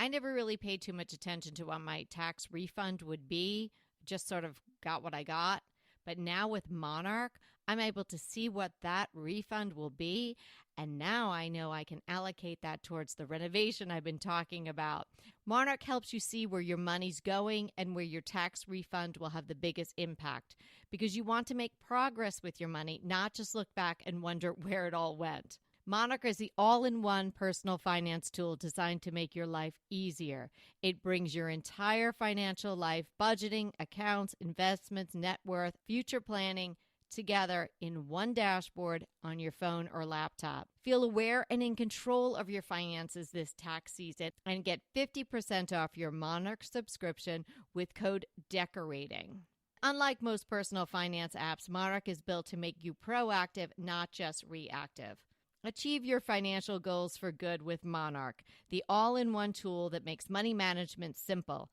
I never really paid too much attention to what my tax refund would be, just sort of got what I got. But now with Monarch, I'm able to see what that refund will be. And now I know I can allocate that towards the renovation I've been talking about. Monarch helps you see where your money's going and where your tax refund will have the biggest impact, because you want to make progress with your money, not just look back and wonder where it all went. Monarch is the all-in-one personal finance tool designed to make your life easier. It brings your entire financial life, budgeting, accounts, investments, net worth, future planning, together in one dashboard on your phone or laptop. Feel aware and in control of your finances this tax season and get 50% off your Monarch subscription with code DECORATING. Unlike most personal finance apps, Monarch is built to make you proactive, not just reactive. Achieve your financial goals for good with Monarch, the all-in-one tool that makes money management simple.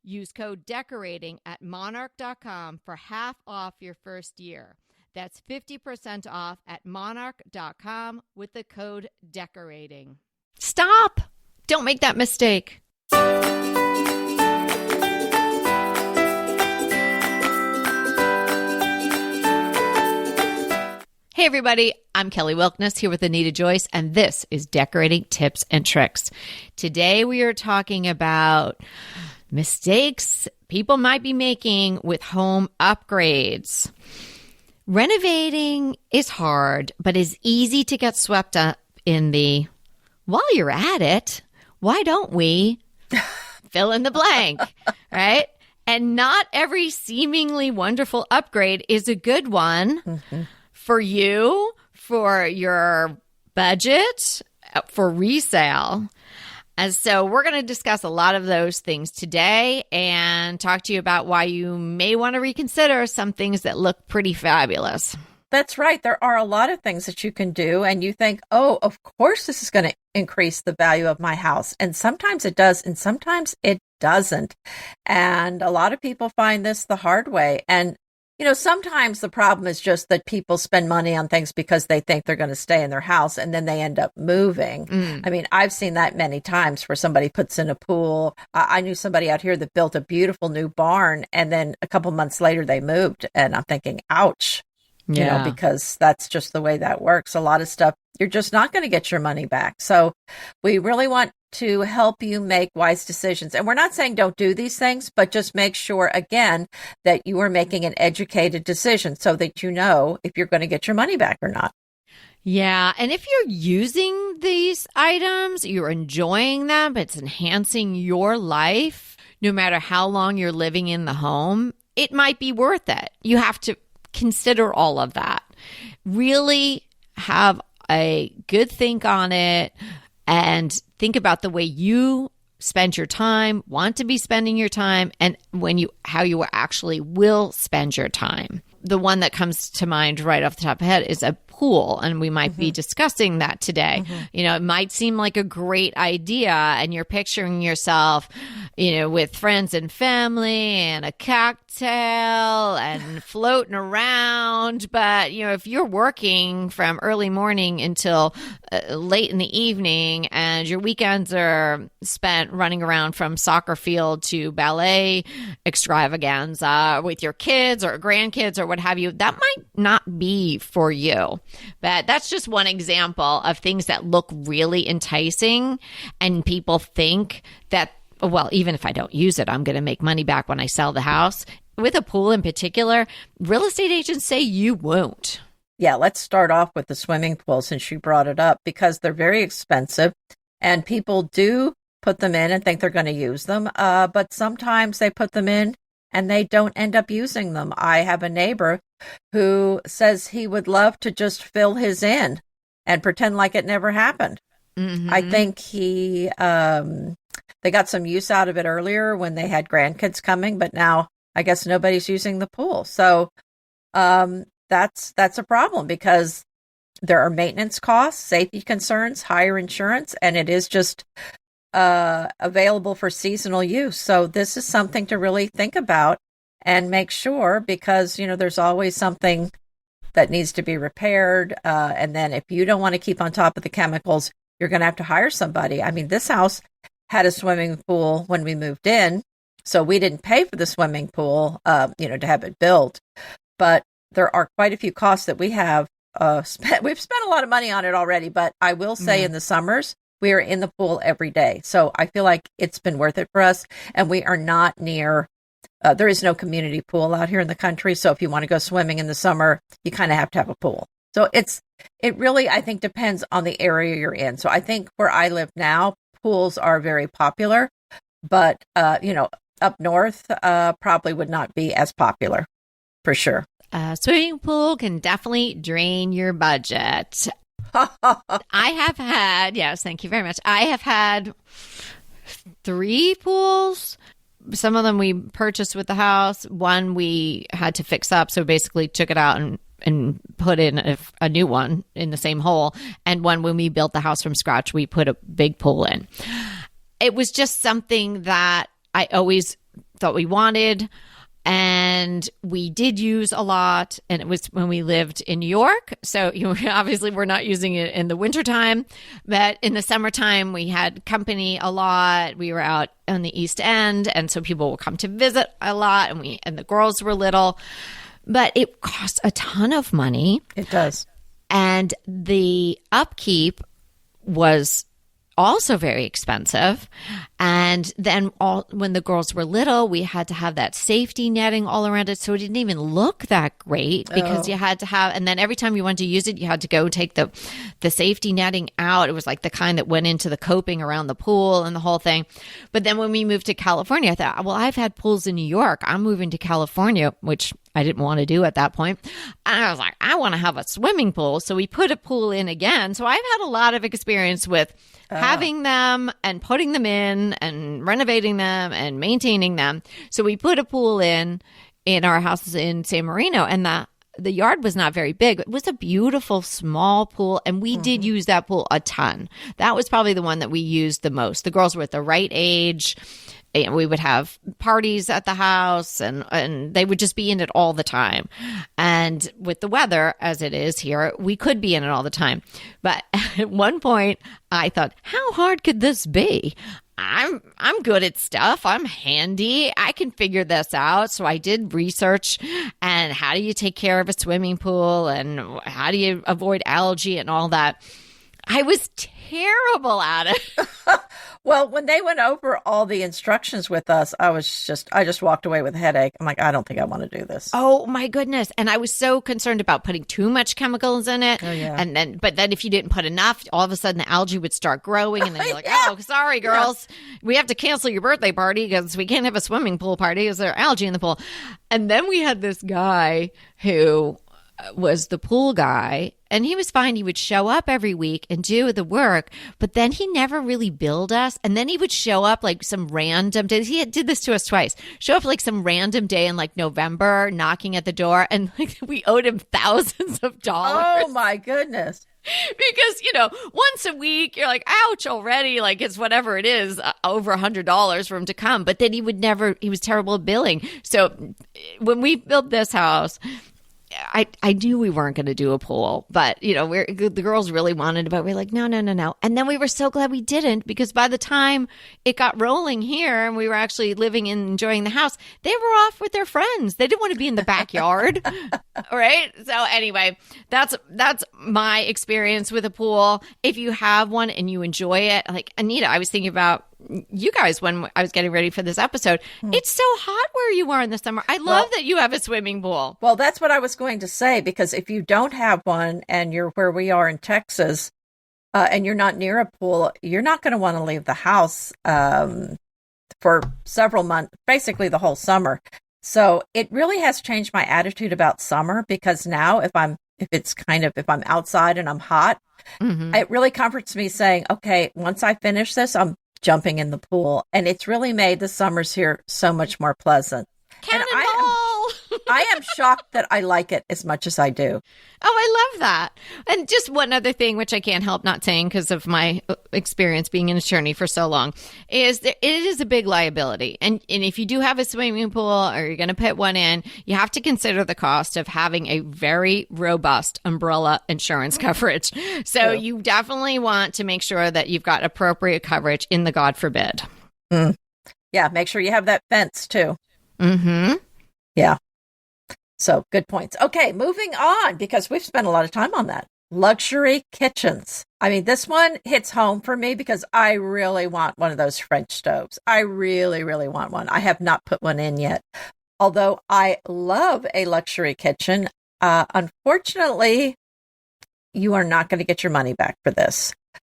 Use code DECORATING at monarch.com for half off your first year. That's 50% off at monarch.com with the code DECORATING. Stop! Don't make that mistake. Hey everybody, I'm Kelly Wilkness here with Anita Joyce, and this is Decorating Tips and Tricks. Today we are talking about mistakes people might be making with home upgrades. Renovating is hard, but is easy to get swept up in the, while you're at it, why don't we fill in the blank, right? And not every seemingly wonderful upgrade is a good one. Mm-hmm. For you, for your budget, for resale. And so we're going to discuss a lot of those things today and talk to you about why you may want to reconsider some things that look pretty fabulous. That's right. There are a lot of things that you can do, and you think, oh, of course this is going to increase the value of my house. And sometimes it does, and sometimes it doesn't. And a lot of people find this the hard way. And you know, sometimes the problem is just that people spend money on things because they think they're going to stay in their house and then they end up moving. I mean, I've seen that many times where somebody puts in a pool. I knew somebody out here that built a beautiful new barn and then a couple months later they moved. And I'm thinking, ouch, you know, because that's just the way that works. A lot of stuff, you're just not going to get your money back. So we really want to help you make wise decisions. And we're not saying don't do these things, but just make sure, again, that you are making an educated decision so that you know if you're going to get your money back or not. Yeah. And if you're using these items, you're enjoying them, it's enhancing your life, no matter how long you're living in the home, it might be worth it. You have to consider all of that. Really have a good think on it and think about the way you spend your time, want to be spending your time, and how you actually will spend your time. The one that comes to mind right off the top of the head is a pool, and we might be discussing that today. You know, it might seem like a great idea, and you're picturing yourself, you know, with friends and family and a cocktail and floating around. But, you know, if you're working from early morning until late in the evening and your weekends are spent running around from soccer field to ballet extravaganza with your kids or grandkids or what have you, that might not be for you. But that's just one example of things that look really enticing and people think that, well, even if I don't use it, I'm going to make money back when I sell the house. With a pool in particular, real estate agents say you won't. Yeah, let's start off with the swimming pool since you brought it up, because they're very expensive and people do put them in and think they're going to use them. But sometimes they put them in and they don't end up using them. I have a neighbor who says he would love to just fill his in and pretend like it never happened. I think they got some use out of it earlier when they had grandkids coming, but now I guess nobody's using the pool. So that's a problem because there are maintenance costs, safety concerns, higher insurance, and it is just available for seasonal use. So this is something to really think about and make sure, because, you know, there's always something that needs to be repaired. And then if you don't want to keep on top of the chemicals, you're going to have to hire somebody. I mean, this house had a swimming pool when we moved in. So we didn't pay for the swimming pool, to have it built. But there are quite a few costs that we have spent. We've spent a lot of money on it already, but I will say in the summers, we are in the pool every day. So I feel like it's been worth it for us. And we are not near, there is no community pool out here in the country. So if you want to go swimming in the summer, you kind of have to have a pool. So it really, I think, depends on the area you're in. So I think where I live now, pools are very popular, but, up north, probably would not be as popular for sure. A swimming pool can definitely drain your budget. I have had, yes, thank you very much. I have had 3 pools. Some of them we purchased with the house. One we had to fix up. So basically took it out and put in a new one in the same hole. And one when we built the house from scratch, we put a big pool in. It was just something that I always thought we wanted. And we did use a lot, and it was when we lived in New York. So obviously we're not using it in the wintertime, but in the summertime we had company a lot. We were out on the East End, and so people would come to visit a lot, and the girls were little. But it cost a ton of money. It does. And the upkeep was also very expensive. And then when the girls were little, we had to have that safety netting all around it. So it didn't even look that great because you had to have, and then every time you wanted to use it, you had to go take the safety netting out. It was like the kind that went into the coping around the pool and the whole thing. But then when we moved to California, I thought, well, I've had pools in New York. I'm moving to California, which I didn't want to do at that point. And I was like, I want to have a swimming pool. So we put a pool in again. So I've had a lot of experience with having them and putting them in and renovating them and maintaining them. So we put a pool in our house in San Marino, and the yard was not very big. It was a beautiful small pool, and we did use that pool a ton. That was probably the one that we used the most. The girls were at the right age. And we would have parties at the house, and they would just be in it all the time. And with the weather as it is here, we could be in it all the time. But at one point, I thought, how hard could this be? I'm good at stuff. I'm handy. I can figure this out. So I did research, and how do you take care of a swimming pool, and how do you avoid algae and all that. I was terrible at it. Well, when they went over all the instructions with us, I just walked away with a headache. I'm like, I don't think I want to do this. Oh my goodness. And I was so concerned about putting too much chemicals in it. Oh, yeah. But then if you didn't put enough, all of a sudden the algae would start growing, and then you're like, oh, sorry, girls. Yeah. We have to cancel your birthday party because we can't have a swimming pool party because there are algae in the pool. And then we had this guy who was the pool guy, and he was fine. He would show up every week and do the work, but then he never really billed us. And then he would show up like some random days. He did this to us twice. Show up like some random day in like November, knocking at the door, and like we owed him thousands of dollars. Oh my goodness. Because, once a week, you're like, ouch, already. Like, it's whatever it is, over $100 for him to come. But then he was terrible at billing. So when we built this house, I knew we weren't going to do a pool, but the girls really wanted it, but we're like, no. And then we were so glad we didn't, because by the time it got rolling here and we were actually living and enjoying the house, they were off with their friends. They didn't want to be in the backyard. Right. So anyway, that's my experience with a pool. If you have one and you enjoy it, like Anita, I was thinking about you guys when I was getting ready for this episode. It's so hot where you are in the summer. I love that you have a swimming pool. Well, that's what I was going to say, because if you don't have one and you're where we are in Texas, and you're not near a pool, you're not going to want to leave the house for several months, basically the whole summer. So it really has changed my attitude about summer, because now if I'm outside and I'm hot, it really comforts me saying, okay, once I finish this, I'm jumping in the pool. And it's really made the summers here so much more pleasant. Cannonball! I am shocked that I like it as much as I do. Oh, I love that. And just one other thing, which I can't help not saying because of my experience being an attorney for so long, is that it is a big liability. And if you do have a swimming pool or you're going to put one in, you have to consider the cost of having a very robust umbrella insurance coverage. So you definitely want to make sure that you've got appropriate coverage in the God forbid. Mm. Yeah, make sure you have that fence too. Mm-hmm. Yeah. So good points. Okay, moving on, because we've spent a lot of time on that. Luxury kitchens. I mean, this one hits home for me because I really want one of those French stoves. I really, really want one. I have not put one in yet. Although I love a luxury kitchen, unfortunately, you are not going to get your money back for this.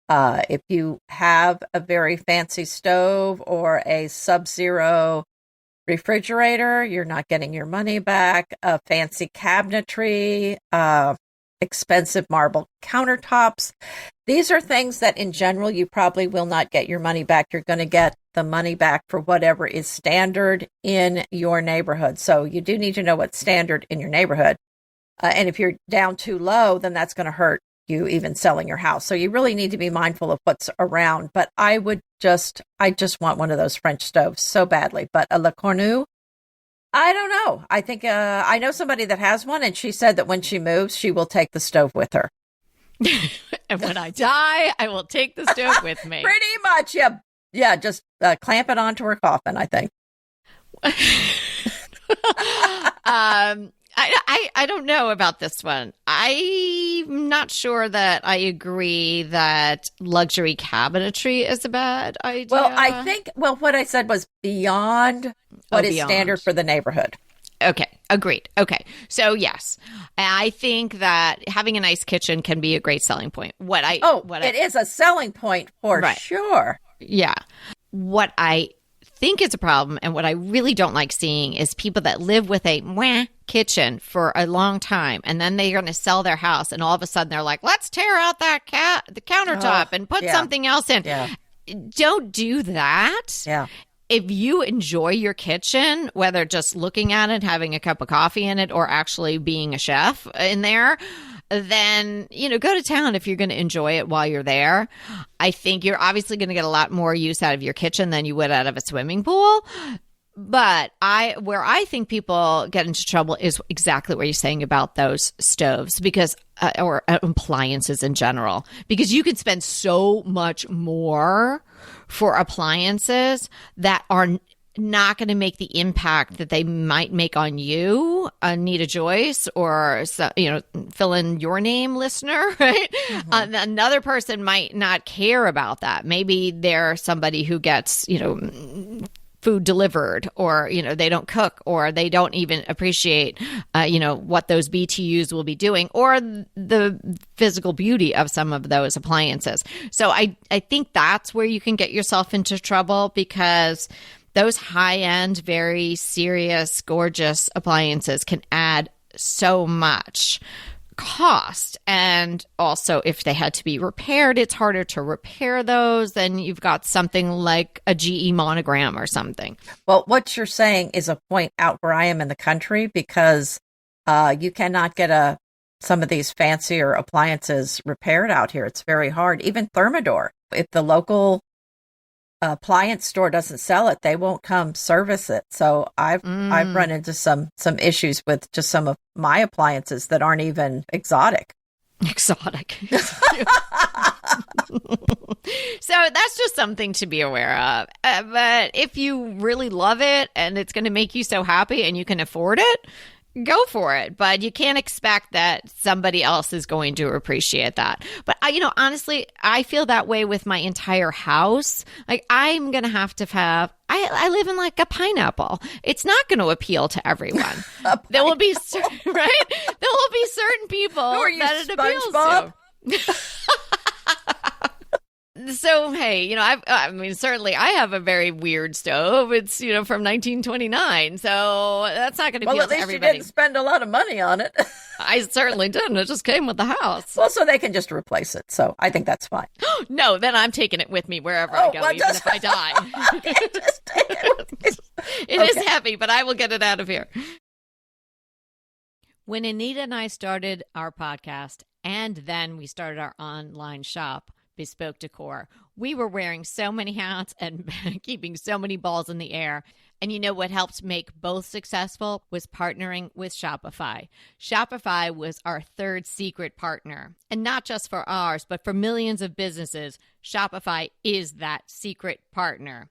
If you have a very fancy stove or a Sub-Zero refrigerator, you're not getting your money back. A fancy cabinetry, expensive marble countertops. These are things that in general you probably will not get your money back. You're going to get the money back for whatever is standard in your neighborhood. So you do need to know what's standard in your neighborhood. And if you're down too low, then that's going to hurt you even selling your house. So you really need to be mindful of what's around. But I just want one of those French stoves so badly. But a Le Cornu, I don't know. I think I know somebody that has one, and she said that when she moves, she will take the stove with her. And when I die, I will take the stove with me. Pretty much, yeah. Yeah, just clamp it onto her coffin, I think. I don't know about this one. I'm not sure that I agree that luxury cabinetry is a bad idea. Well, I think, what I said was beyond what is standard for the neighborhood. Okay, agreed. Okay, so yes, I think that having a nice kitchen can be a great selling point. It is a selling point for sure. Yeah. What I think is a problem, and what I really don't like seeing, is people that live with a kitchen for a long time, and then they're going to sell their house, and all of a sudden they're like, let's tear out the countertop and put something else in. Yeah. Don't do that. Yeah. If you enjoy your kitchen, whether just looking at it, having a cup of coffee in it, or actually being a chef in there, then, go to town if you're going to enjoy it while you're there. I think you're obviously going to get a lot more use out of your kitchen than you would out of a swimming pool. But where I think people get into trouble is exactly what you're saying about those stoves, because or appliances in general, because you can spend so much more for appliances that are not going to make the impact that they might make on you, Anita Joyce, or fill in your name, listener, right? Mm-hmm. Another person might not care about that. Maybe they're somebody who gets, food delivered, or they don't cook, or they don't even appreciate what those BTUs will be doing, or the physical beauty of some of those appliances. So I think that's where you can get yourself into trouble, because those high-end, very serious, gorgeous appliances can add so much cost. And also, if they had to be repaired, it's harder to repair those than you've got something like a GE monogram or something. Well, what you're saying is a point out where I am in the country, because you cannot get some of these fancier appliances repaired out here. It's very hard. Even Thermador, if the local appliance store doesn't sell it, they won't come service it. So I've run into some issues with just some of my appliances that aren't even exotic. So that's just something to be aware of. But if you really love it and it's going to make you so happy and you can afford it, go for it. But you can't expect that somebody else is going to appreciate that. But, honestly, I feel that way with my entire house. Like, I'm going to have, I live in like a pineapple. It's not going to appeal to everyone. There will be, right? There will be certain people that it appeals to. So, hey, I mean, certainly I have a very weird stove. It's, from 1929. So that's not going to appeal to everybody. Well, at least you didn't spend a lot of money on it. I certainly didn't. It just came with the house. Well, so they can just replace it. So I think that's fine. No, then I'm taking it with me wherever I go, even if I die. Just take it with me. It is heavy, but I will get it out of here. When Anita and I started our podcast, and then we started our online shop, Bespoke Decor, we were wearing so many hats and keeping so many balls in the air. And you know what helped make both successful was partnering with Shopify. Shopify was our third secret partner. And not just for ours, but for millions of businesses, Shopify is that secret partner.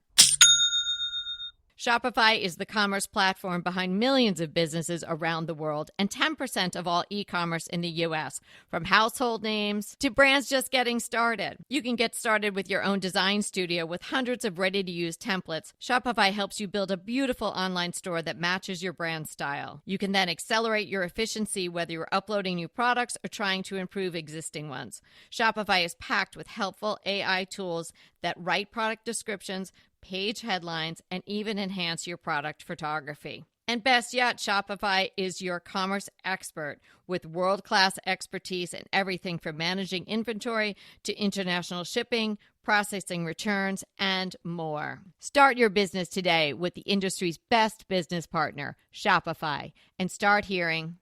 Shopify is the commerce platform behind millions of businesses around the world and 10% of all e-commerce in the U.S., from household names to brands just getting started. You can get started with your own design studio with hundreds of ready-to-use templates. Shopify helps you build a beautiful online store that matches your brand style. You can then accelerate your efficiency whether you're uploading new products or trying to improve existing ones. Shopify is packed with helpful AI tools that write product descriptions, page headlines, and even enhance your product photography. And best yet, Shopify is your commerce expert with world-class expertise in everything from managing inventory to international shipping, processing returns, and more. Start your business today with the industry's best business partner, Shopify, and start hearing.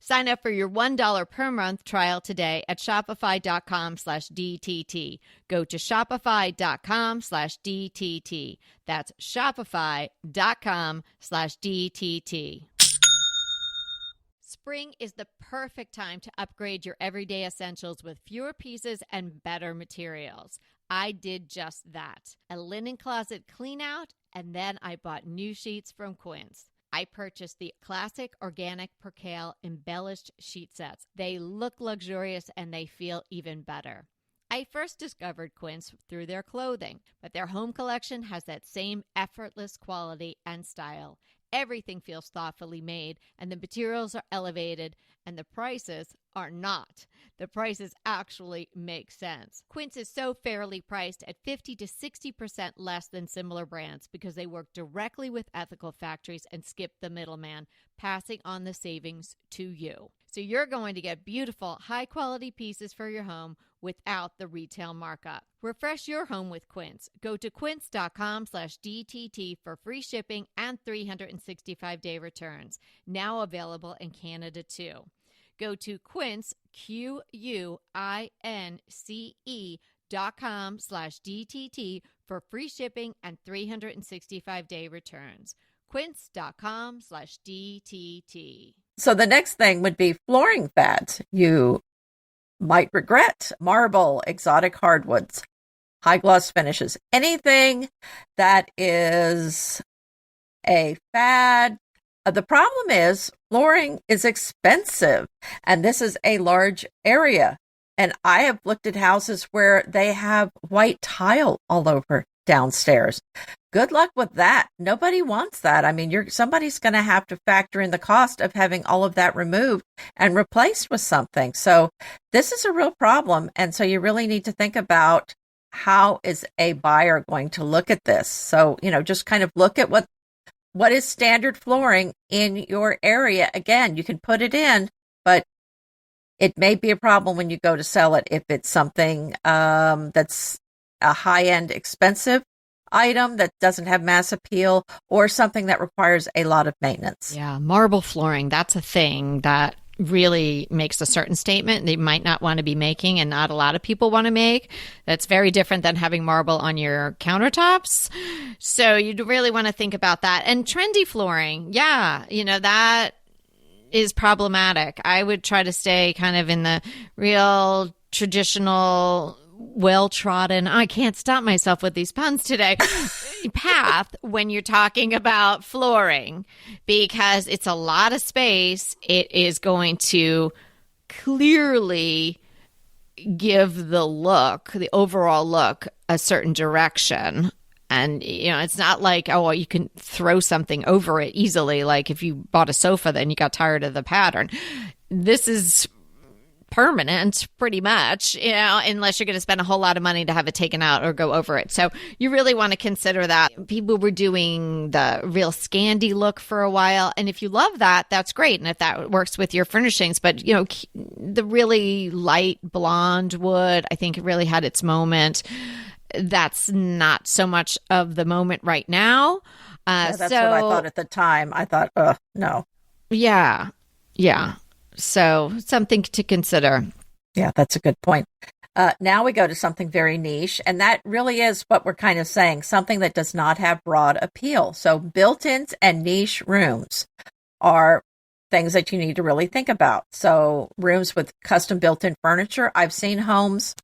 Sign up for your $1 per month trial today at shopify.com/DTT. Go to shopify.com/DTT. That's shopify.com/DTT. Spring is the perfect time to upgrade your everyday essentials with fewer pieces and better materials. I did just that. A linen closet clean out, and then I bought new sheets from Quince. I purchased the classic organic percale embellished sheet sets. They look luxurious and they feel even better. I first discovered Quince through their clothing, but their home collection has that same effortless quality and style. Everything feels thoughtfully made, and the materials are elevated, and the prices are not. The prices actually make sense. Quince is so fairly priced at 50 to 60% less than similar brands because they work directly with ethical factories and skip the middleman, passing on the savings to you. So you're going to get beautiful, high-quality pieces for your home without the retail markup. Refresh your home with Quince. Go to quince.com/DTT for free shipping and 365-day returns. Now available in Canada too. Go to Quince, QUINCE.com/DTT for free shipping and 365-day returns. Quince.com/DTT. So the next thing would be flooring fads. You might regret marble, exotic hardwoods, high gloss finishes, anything that is a fad. The problem is flooring is expensive, and this is a large area. And I have looked at houses where they have white tile all over downstairs. Good luck with that. Nobody wants that. I mean, somebody's going to have to factor in the cost of having all of that removed and replaced with something. So this is a real problem. And so you really need to think about how is a buyer going to look at this? So, just kind of look at what is standard flooring in your area. Again, you can put it in, but it may be a problem when you go to sell it if it's something that's a high-end expensive item that doesn't have mass appeal, or something that requires a lot of maintenance. Yeah, marble flooring, that's a thing that really makes a certain statement they might not want to be making, and not a lot of people want to make. That's very different than having marble on your countertops. So you'd really want to think about that. And trendy flooring, yeah, that is problematic. I would try to stay kind of in the real traditional, well-trodden, I can't stop myself with these puns today, path when you're talking about flooring, because it's a lot of space. It is going to clearly give the overall look, a certain direction. And, it's not like, you can throw something over it easily. Like if you bought a sofa, then you got tired of the pattern. This is permanent pretty much, unless you're going to spend a whole lot of money to have it taken out or go over it. So you really want to consider that. People were doing the real Scandi look for a while. And if you love that, that's great. And if that works with your furnishings, but the really light blonde wood, I think it really had its moment. That's not so much of the moment right now. That's what I thought at the time. I thought, no. Yeah. Yeah. So something to consider. Yeah, that's a good point. Now we go to something very niche, and that really is what we're kind of saying, something that does not have broad appeal. So built-ins and niche rooms are things that you need to really think about. So rooms with custom built-in furniture. I've seen homes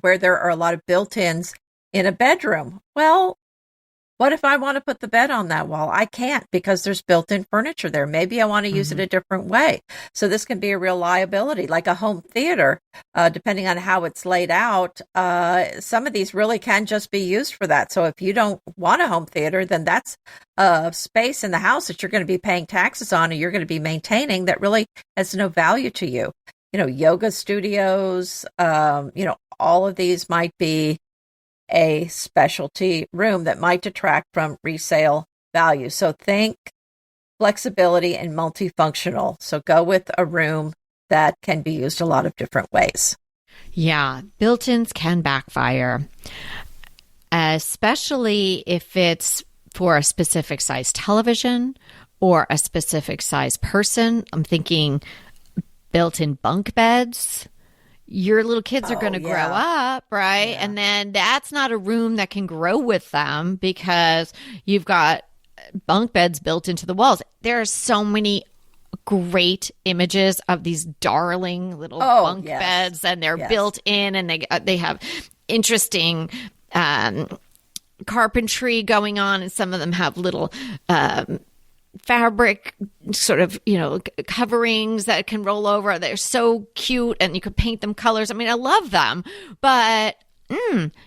where there are a lot of built-ins in a bedroom. Well, what if I want to put the bed on that wall? I can't because there's built-in furniture there. Maybe I want to use it a different way. So this can be a real liability, like a home theater, depending on how it's laid out. Some of these really can just be used for that. So if you don't want a home theater, then that's a space in the house that you're going to be paying taxes on and you're going to be maintaining that really has no value to you. Yoga studios, all of these might be a specialty room that might detract from resale value. So think flexibility and multifunctional. So go with a room that can be used a lot of different ways. Yeah, built-ins can backfire, especially if it's for a specific size television or a specific size person. I'm thinking built-in bunk beds. Your little kids are going to grow up, right? Yeah. And then that's not a room that can grow with them because you've got bunk beds built into the walls. There are so many great images of these darling little bunk beds, and they're built in, and they have interesting carpentry going on, and some of them have little fabric sort of, coverings that can roll over. They're so cute, and you could paint them colors. I mean, I love them, but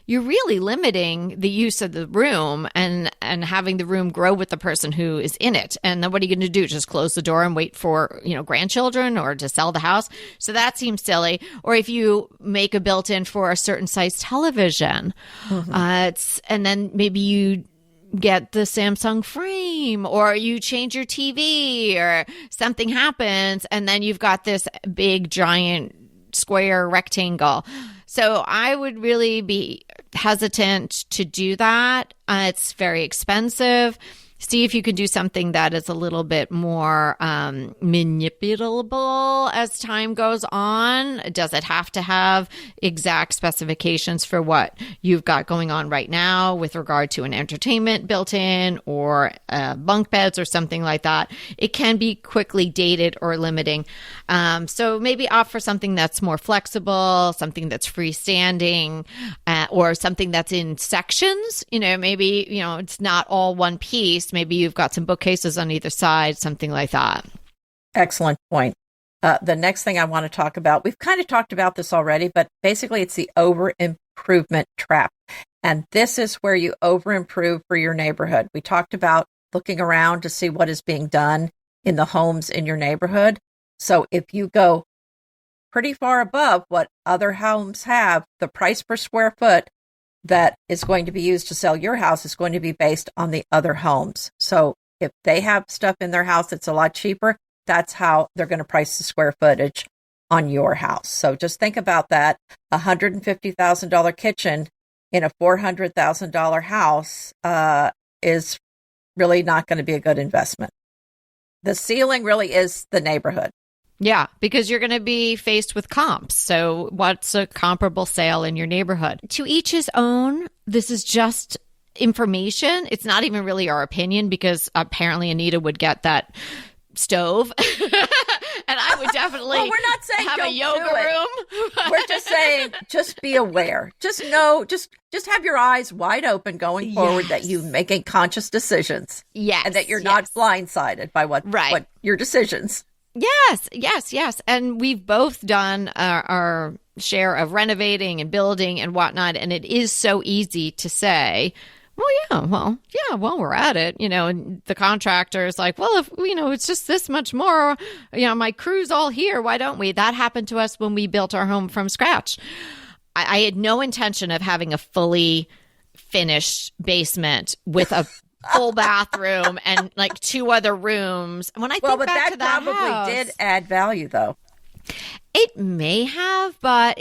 you're really limiting the use of the room and having the room grow with the person who is in it. And then what are you going to do? Just close the door and wait for, grandchildren or to sell the house? So that seems silly. Or if you make a built-in for a certain size television, and then maybe you get the Samsung frame, or you change your TV, or something happens, and then you've got this big giant square rectangle. So I would really be hesitant to do that. It's very expensive. See if you can do something that is a little bit more manipulable as time goes on. Does it have to have exact specifications for what you've got going on right now with regard to an entertainment built in or bunk beds or something like that? It can be quickly dated or limiting. So maybe opt for something that's more flexible, something that's freestanding, or something that's in sections. Maybe, it's not all one piece. Maybe you've got some bookcases on either side, something like that. Excellent point. The next thing I want to talk about, we've kind of talked about this already, but basically it's the over-improvement trap. And this is where you over-improve for your neighborhood. We talked about looking around to see what is being done in the homes in your neighborhood. So if you go pretty far above what other homes have, the price per square foot that is going to be used to sell your house is going to be based on the other homes. So if they have stuff in their house that's a lot cheaper, that's how they're going to price the square footage on your house. So just think about that. $150,000 kitchen in a $400,000 house is really not going to be a good investment. The ceiling really is the neighborhood. Yeah, because you're going to be faced with comps. So what's a comparable sale in your neighborhood? To each his own. This is just information. It's not even really our opinion, because apparently Anita would get that stove. And I would definitely well, we're not saying have a yoga room. We're just saying, just be aware. Just know, just have your eyes wide open going forward, that you making conscious decisions. Yes. And that you're not blindsided by what your decisions. Yes. And we've both done our share of renovating and building and whatnot. And it is so easy to say, while we're at it, and the contractor is like, well, if, it's just this much more, my crew's all here. Why don't we? That happened to us when we built our home from scratch. I had no intention of having a fully finished basement with a full bathroom and like 2 other rooms. When I think back to that probably house, did add value, though. It may have, but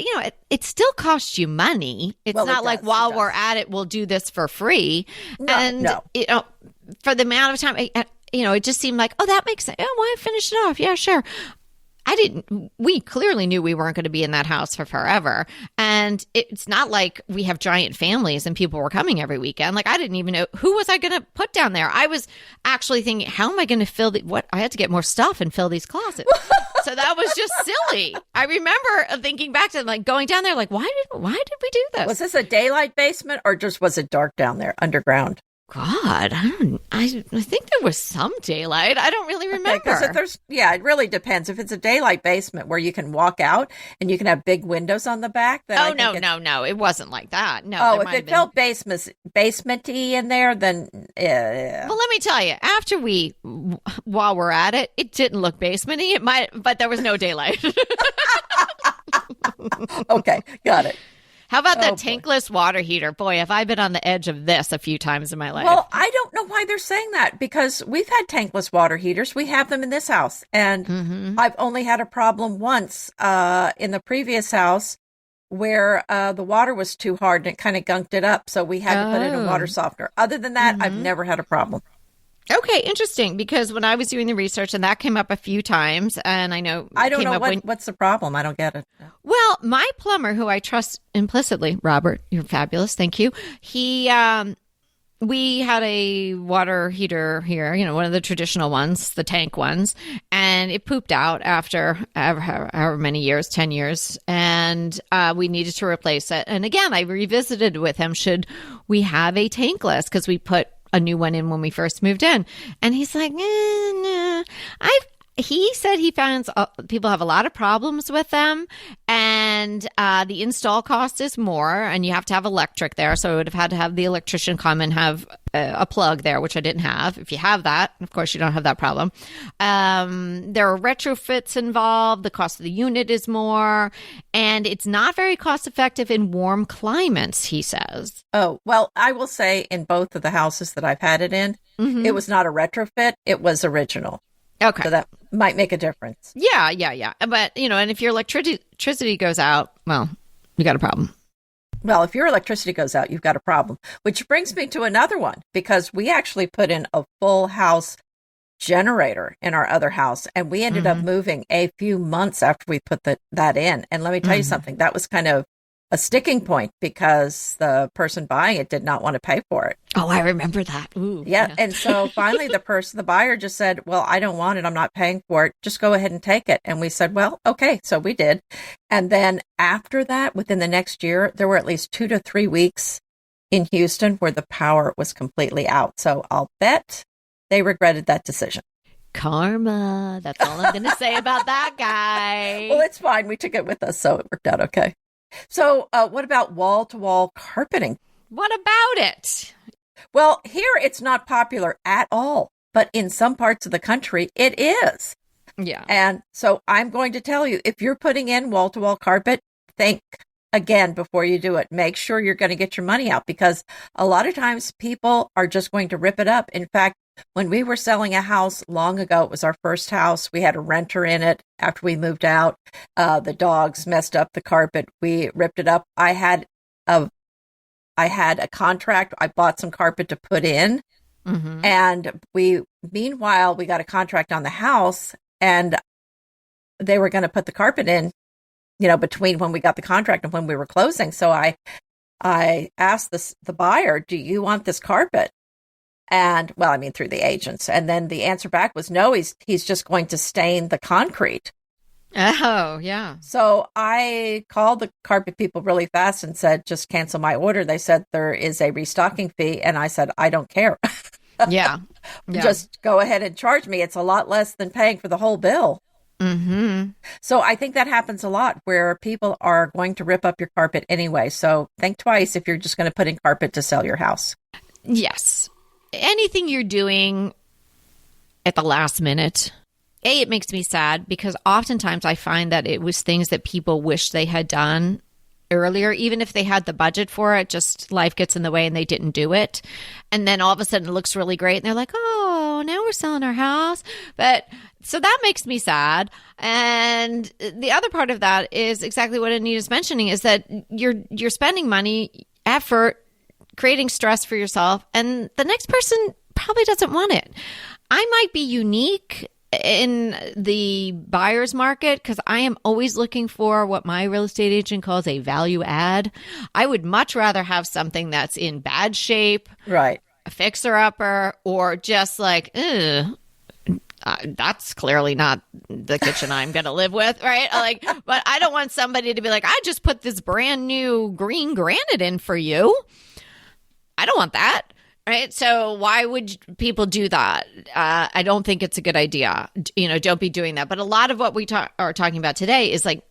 it still costs you money. It's not like while we're at it, we'll do this for free. No. For the amount of time, it just seemed like, oh, that makes sense. Oh, why finish it off? Yeah, sure. We clearly knew we weren't going to be in that house for forever. And it's not like we have giant families and people were coming every weekend. Like, I didn't even know who was I going to put down there. I was actually thinking, how am I going to fill I had to get more stuff and fill these closets. So that was just silly. I remember thinking back to like going down there, like, why did we do this? Was this a daylight basement or just was it dark down there underground? God, I think there was some daylight. I don't really remember. Because it really depends. If it's a daylight basement where you can walk out and you can have big windows on the back. Then no, it wasn't like that. No. Oh, if it felt basement-y in there, then Well, let me tell you. After while we're at it, it didn't look basement-y. It might, but there was no daylight. Okay, got it. How about that tankless water heater? Boy, have I been on the edge of this a few times in my life. Well, I don't know why they're saying that because we've had tankless water heaters. We have them in this house. And I've only had a problem once in the previous house where the water was too hard and it kind of gunked it up. So we had to put in a water softener. Other than that, I've never had a problem. Okay, interesting, because when I was doing the research, and that came up a few times, and I don't know what's the problem. I don't get it. Well, my plumber, who I trust implicitly, Robert, you're fabulous, thank you. We had a water heater here, one of the traditional ones, the tank ones, and it pooped out after however many years, 10 years, and we needed to replace it. And again, I revisited with him, should we have a tankless? Because we put a new one in when we first moved in. And he's like, no. He said he finds people have a lot of problems with them, and the install cost is more, and you have to have electric there. So I would have had to have the electrician come and have a plug there, which I didn't have. If you have that, of course, you don't have that problem. There are retrofits involved. The cost of the unit is more, and it's not very cost effective in warm climates, he says. Oh, well, I will say in both of the houses that I've had it in, it was not a retrofit. It was original. Okay. So that might make a difference. Yeah. But, and if your electricity goes out, well, you got a problem. Well, if your electricity goes out, you've got a problem. Which brings me to another one, because we actually put in a full house generator in our other house, and we ended up moving a few months after we put that in. And let me tell you something, that was kind of a sticking point because the person buying it did not want to pay for it. Oh, I remember that. Ooh, yeah. And so finally the buyer just said, well, I don't want it. I'm not paying for it. Just go ahead and take it. And we said, well, okay. So we did. And then after that, within the next year, there were at least 2 to 3 weeks in Houston where the power was completely out. So I'll bet they regretted that decision. Karma. That's all I'm going to say about that guy. Well, it's fine. We took it with us, so it worked out okay. So what about wall-to-wall carpeting? What about it? Well, here it's not popular at all, but in some parts of the country, it is. Yeah. And so I'm going to tell you, if you're putting in wall-to-wall carpet, think again before you do it. Make sure you're going to get your money out, because a lot of times people are just going to rip it up. In fact, when we were selling a house long ago, it was our first house. We had a renter in it after we moved out. The dogs messed up the carpet. We ripped it up. I had a contract. I bought some carpet to put in. And meanwhile, we got a contract on the house, and they were going to put the carpet in, between when we got the contract and when we were closing. So I asked the buyer, do you want this carpet? And through the agents. And then the answer back was no, he's just going to stain the concrete. Oh, yeah. So I called the carpet people really fast and said, just cancel my order. They said there is a restocking fee. And I said, I don't care. Yeah. Just go ahead and charge me. It's a lot less than paying for the whole bill. So I think that happens a lot where people are going to rip up your carpet anyway. So think twice if you're just going to put in carpet to sell your house. Yes. Anything you're doing at the last minute, it makes me sad, because oftentimes I find that it was things that people wish they had done earlier, even if they had the budget for it, just life gets in the way and they didn't do it. And then all of a sudden it looks really great and they're like, oh, now we're selling our house. But so that makes me sad. And the other part of that is exactly what Anita's mentioning, is that you're spending money, effort, creating stress for yourself, and the next person probably doesn't want it. I might be unique in the buyer's market because I am always looking for what my real estate agent calls a value add. I would much rather have something that's in bad shape, Right. a fixer-upper, or just like, that's clearly not the kitchen I'm going to live with, right? Like, but I don't want somebody to be like, I just put this brand new green granite in for you. I don't want that, right? So why would people do that? I don't think it's a good idea. Don't be doing that. But a lot of what we are talking about today is like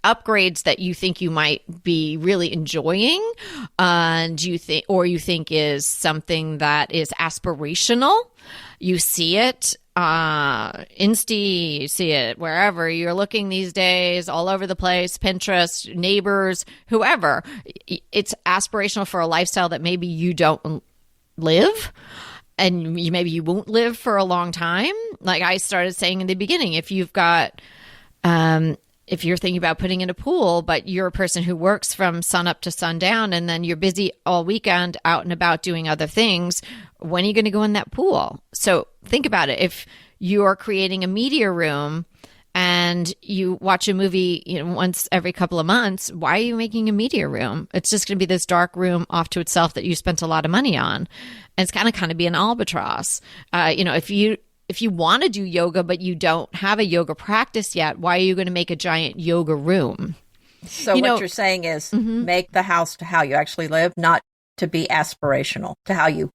upgrades that you think you might be really enjoying, and you think is something that is aspirational. You see it. Insta, you see it wherever you're looking these days, all over the place, Pinterest, neighbors, whoever. It's aspirational for a lifestyle that maybe you don't live, and maybe you won't live for a long time. Like I started saying in the beginning, if you've got, if you're thinking about putting in a pool, but you're a person who works from sun up to sundown, and then you're busy all weekend out and about doing other things, when are you going to go in that pool? So think about it. If you're creating a media room and you watch a movie once every couple of months, why are you making a media room? It's just going to be this dark room off to itself that you spent a lot of money on. And it's going to kind of be an albatross. If you want to do yoga, but you don't have a yoga practice yet, why are you going to make a giant yoga room? So what you're saying is make the house to how you actually live, not to be aspirational, to how you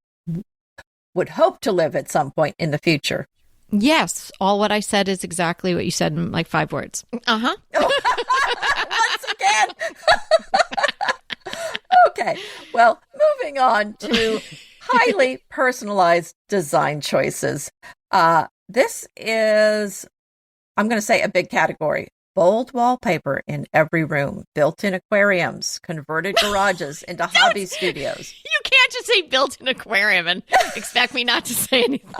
would hope to live at some point in the future. Yes. All what I said is exactly what you said in like 5 words. Uh-huh. Once again. Okay. Well, moving on to highly personalized design choices. This is, I'm going to say, a big category. Bold wallpaper in every room, built-in aquariums, converted garages into hobby studios. You can't just say built-in aquarium and expect me not to say anything.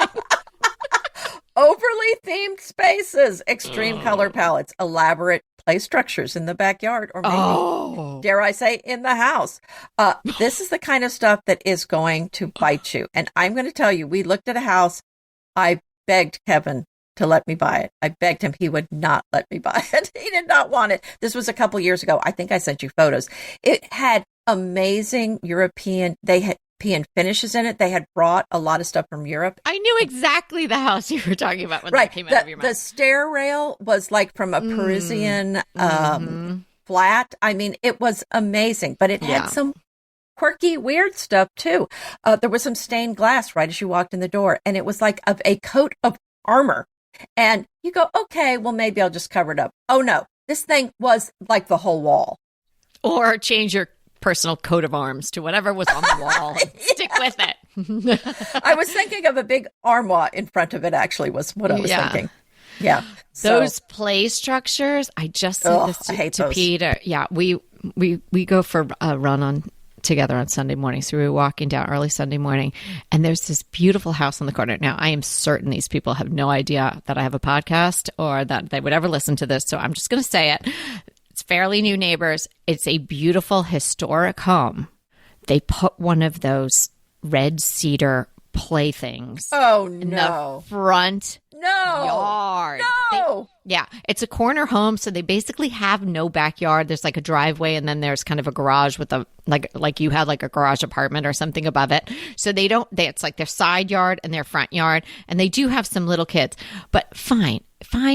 Overly themed spaces, extreme color palettes, elaborate play structures in the backyard, or maybe, dare I say, in the house. This is the kind of stuff that is going to bite you. And I'm going to tell you, we looked at a house. I begged Kevin to let me buy it. I begged him. He would not let me buy it. He did not want it. This was a couple years ago. I think I sent you photos. It had amazing European finishes in it. They had brought a lot of stuff from Europe. I knew exactly the house you were talking about when that came out of your mouth. The stair rail was like from a Parisian flat. I mean, it was amazing, but it had some quirky, weird stuff too. There was some stained glass right as you walked in the door, and it was like of a coat of armor. And you go, okay, well, maybe I'll just cover it up. Oh no, this thing was like the whole wall. Or change your personal coat of arms to whatever was on the wall. Stick with it. I was thinking of a big armoire in front of it, actually, was what I was thinking. Yeah. Those play structures, I just said this to Peter. Yeah, we go for a run together on Sunday morning. So we were walking down early Sunday morning, and there's this beautiful house on the corner. Now, I am certain these people have no idea that I have a podcast or that they would ever listen to this. So I'm just going to say it. It's fairly new neighbors. It's a beautiful historic home. They put one of those red cedar playthings in the front yard. It's a corner home, so they basically have no backyard. There's like a driveway, and then there's kind of a garage with a like you had like a garage apartment or something above it. So it's like their side yard and their front yard, and they do have some little kids. But fine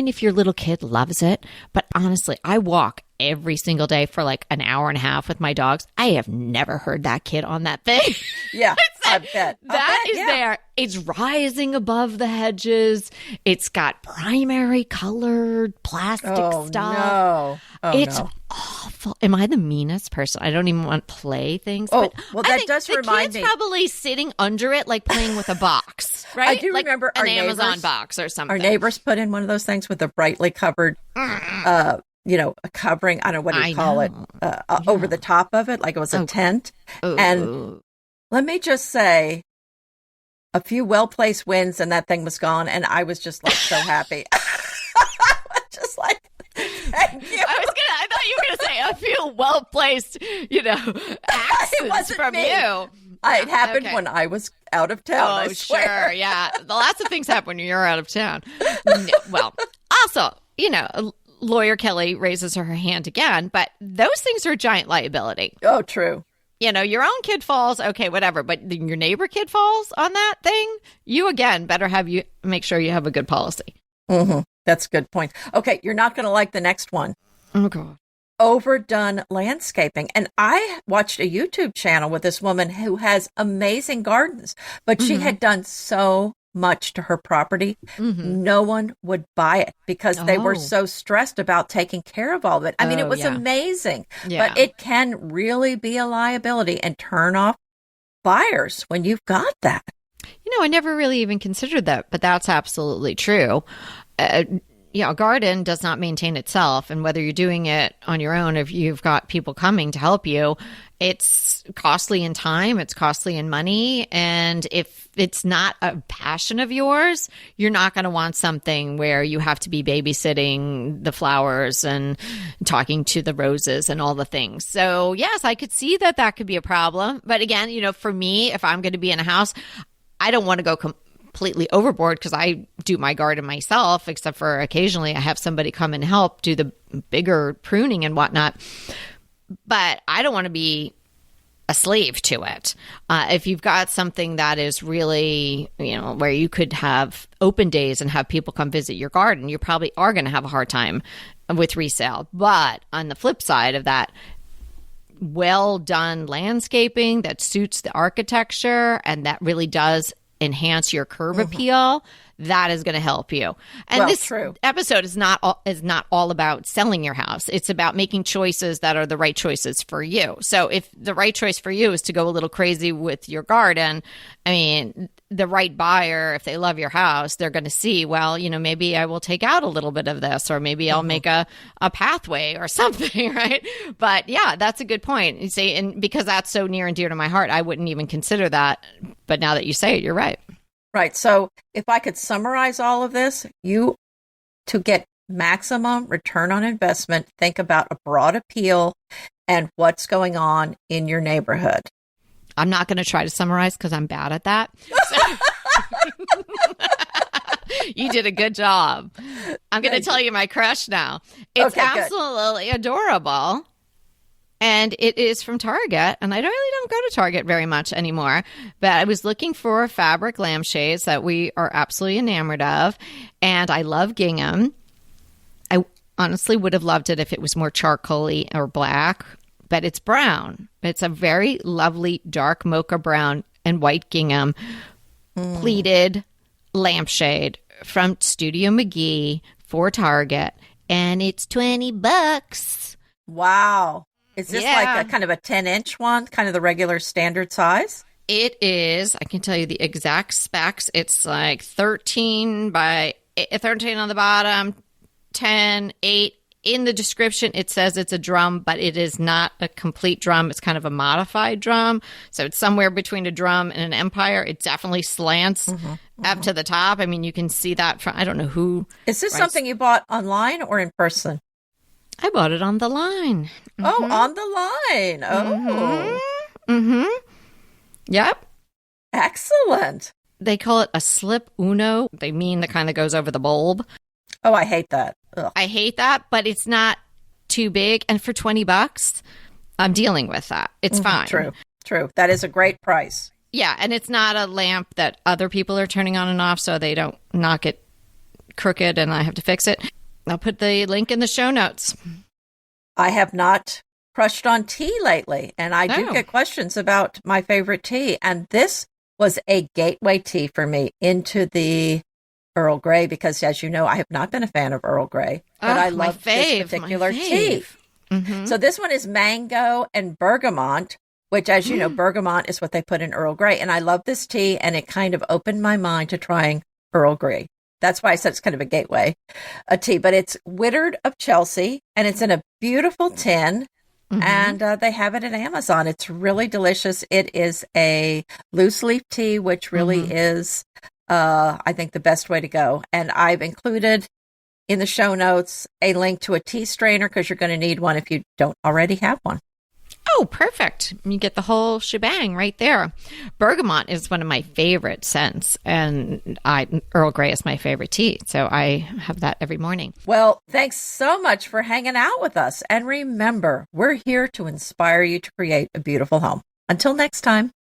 if your little kid loves it. But honestly, I walk every single day for like an hour and a half with my dogs. I have never heard that kid on that thing. Yeah, I bet. That is there. It's rising above the hedges. It's got primary colored plastic stuff. No. It's awful. Am I the meanest person? I don't even want play things. Well, that does remind me. The kid's probably sitting under it, like playing with a box, right? I do remember an Amazon box or something. Our neighbors put in one of those things with a brightly covered, a covering. I don't know what you call it, over the top of it, like it was a tent. And let me just say, a few well-placed winds and that thing was gone, and I was just like so happy. Just like, thank you. I thought you were gonna say a few well-placed, accents from you. It happened Okay. when I was out of town, I Oh, swear. sure. Yeah. Lots of things happen when you're out of town. Well, also, lawyer Kelly raises her hand again, but those things are a giant liability. Oh, true. Your own kid falls, okay, whatever, but your neighbor kid falls on that thing, you again better make sure you have a good policy. Mm-hmm. That's a good point. Okay, you're not going to like the next one. Oh, God. Overdone landscaping. And I watched a YouTube channel with this woman who has amazing gardens, but she had done so much to her property. No one would buy it because they were so stressed about taking care of all of it. I mean, it was amazing, but it can really be a liability and turn off buyers when you've got that. I never really even considered that, but that's absolutely true. A garden does not maintain itself. And whether you're doing it on your own, if you've got people coming to help you, it's costly in time, it's costly in money. And if it's not a passion of yours, you're not going to want something where you have to be babysitting the flowers and talking to the roses and all the things. So yes, I could see that could be a problem. But again, for me, if I'm going to be in a house, I don't want to go completely overboard because I do my garden myself, except for occasionally I have somebody come and help do the bigger pruning and whatnot. But I don't want to be a slave to it. If you've got something that is really, where you could have open days and have people come visit your garden, you probably are going to have a hard time with resale. But on the flip side of that, well done landscaping that suits the architecture and that really does enhance your curb appeal, that is going to help you. And this episode is not all about selling your house. It's about making choices that are the right choices for you. So if the right choice for you is to go a little crazy with your garden, I mean, the right buyer, if they love your house, they're going to see, well, maybe I will take out a little bit of this, or maybe I'll make a pathway or something, right? But yeah, that's a good point. You see, and because that's so near and dear to my heart, I wouldn't even consider that. But now that you say it, you're right. Right. So if I could summarize all of this, to get maximum return on investment, think about a broad appeal and what's going on in your neighborhood. I'm not going to try to summarize because I'm bad at that. You did a good job. I'm going to tell you my crush now. It's absolutely adorable. And it is from Target. And I really don't go to Target very much anymore. But I was looking for fabric lampshades that we are absolutely enamored of. And I love gingham. I honestly would have loved it if it was more charcoal-y or black. But it's brown. It's a very lovely dark mocha brown and white gingham pleated lampshade from Studio McGee for Target. And it's $20. Wow. Is this like a kind of a 10-inch one, kind of the regular standard size? It is. I can tell you the exact specs. It's like 13 by 13 on the bottom, 10, 8. In the description, it says it's a drum, but it is not a complete drum. It's kind of a modified drum. So it's somewhere between a drum and an empire. It definitely slants up to the top. I mean, you can see that from, I don't know who. Is this something you bought online or in person? I bought it on the line. Oh, on the line. Oh. Yep. Excellent. They call it a slip uno. They mean the kind that goes over the bulb. Oh, I hate that. Ugh. I hate that, but it's not too big. And for $20, I'm dealing with that. It's fine. True. That is a great price. Yeah, and it's not a lamp that other people are turning on and off so they don't knock it crooked and I have to fix it. I'll put the link in the show notes. I have not crushed on tea lately, and I do get questions about my favorite tea. And this was a gateway tea for me into the Earl Grey because, as you know, I have not been a fan of Earl Grey, but I love this particular tea. So this one is mango and bergamot, which, as you know, bergamot is what they put in Earl Grey. And I love this tea, and it kind of opened my mind to trying Earl Grey. That's why I said it's kind of a gateway, a tea. But it's Whittard of Chelsea, and it's in a beautiful tin, and they have it at Amazon. It's really delicious. It is a loose leaf tea, which really is, I think, the best way to go. And I've included in the show notes a link to a tea strainer because you're going to need one if you don't already have one. Oh, perfect. You get the whole shebang right there. Bergamot is one of my favorite scents, and Earl Grey is my favorite tea, so I have that every morning. Well, thanks so much for hanging out with us. And remember, we're here to inspire you to create a beautiful home. Until next time.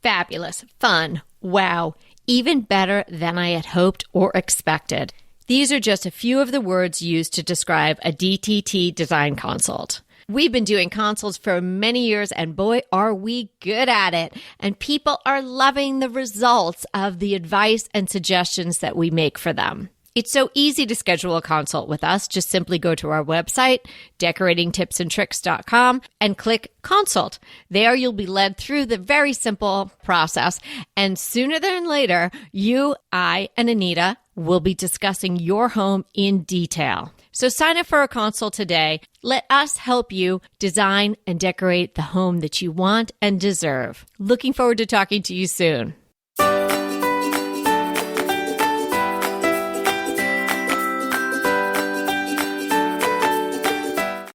Fabulous, fun, wow, even better than I had hoped or expected. These are just a few of the words used to describe a DTT design consult. We've been doing consults for many years, and boy, are we good at it. And people are loving the results of the advice and suggestions that we make for them. It's so easy to schedule a consult with us. Just simply go to our website, decoratingtipsandtricks.com, and click consult. There you'll be led through the very simple process. And sooner than later, you, I, and Anita will be discussing your home in detail. So sign up for a consult today. Let us help you design and decorate the home that you want and deserve. Looking forward to talking to you soon.